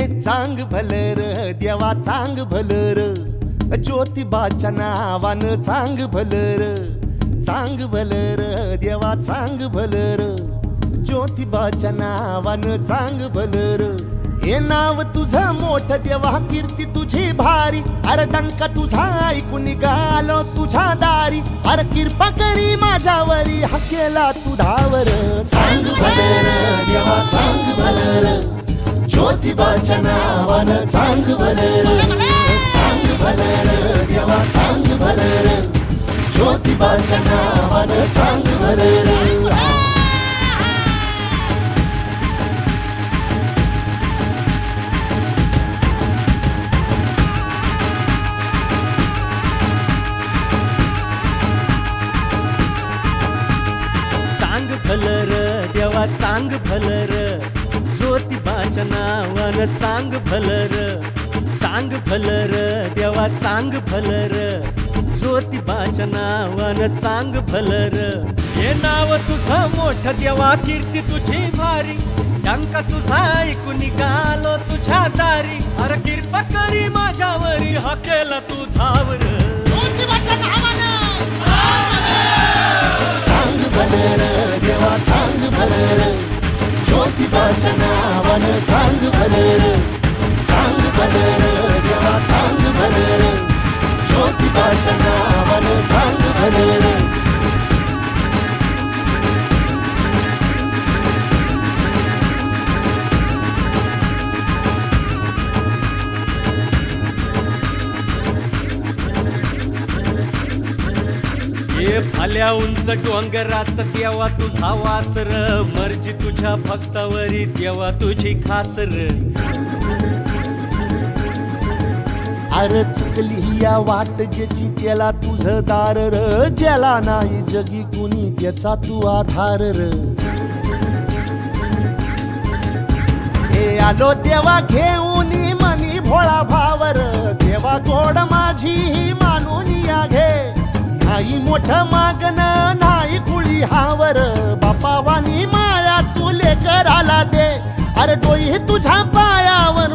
चांग भलर देवा चांग भलर ज्योतिबाच्या नावानं चांग भलर देवा चांग भलर ज्योतिबाच्या नावानं चांग भलर हे नाव तुझं मोठं देवा कीर्ती तुझी भारी अरे डंका तुझा ऐकून निघालो तुझ्या दारी अरे कृपा करी माझ्यावरी हा केला तू धावर चांग भलर देवा चांग भलर ज्योतिबाच्या नावानं चांग भलर देवा चांग भलर ज्योतिबाच्या नावानं चांग भलर चांग भलर देवा चांग भलर ज्योतिबाच्या नावानं चांग भलर देवा चांग भलर ज्योतिबाच्या नावानं चांग भलर हे नाव तुझं मोठं देवा कीर्ती तुझी भारी डंका तुझा ऐकून निघालो तुझ्या दारी अरे कृपा करी माझ्यावरी हा केला तू धावर चांग भलर देवा चांग भलर ज्योतिबाच्या नावानं चांग भलर देवा चांग भलर ज्योतिबाच्या नावानं चांग भलर हे भाल्या उंच डोंगरात देवा तुझा वासर मर्जी तुझ्या भक्तावरी देवा तुझी खासर अरे चुकली या वाट ज्याची त्याला तुझं दार र ज्याला नाही जगी कुणी त्याचा तू आधार र हे आलो देवा घेऊन मनी भोळा भावर देवा गोड माझी ही मानून या घे नाही मोठं मागण नाही कुळी हावर बापावानी माया तुले कराला दे अरे डोई तुझ्या पायावर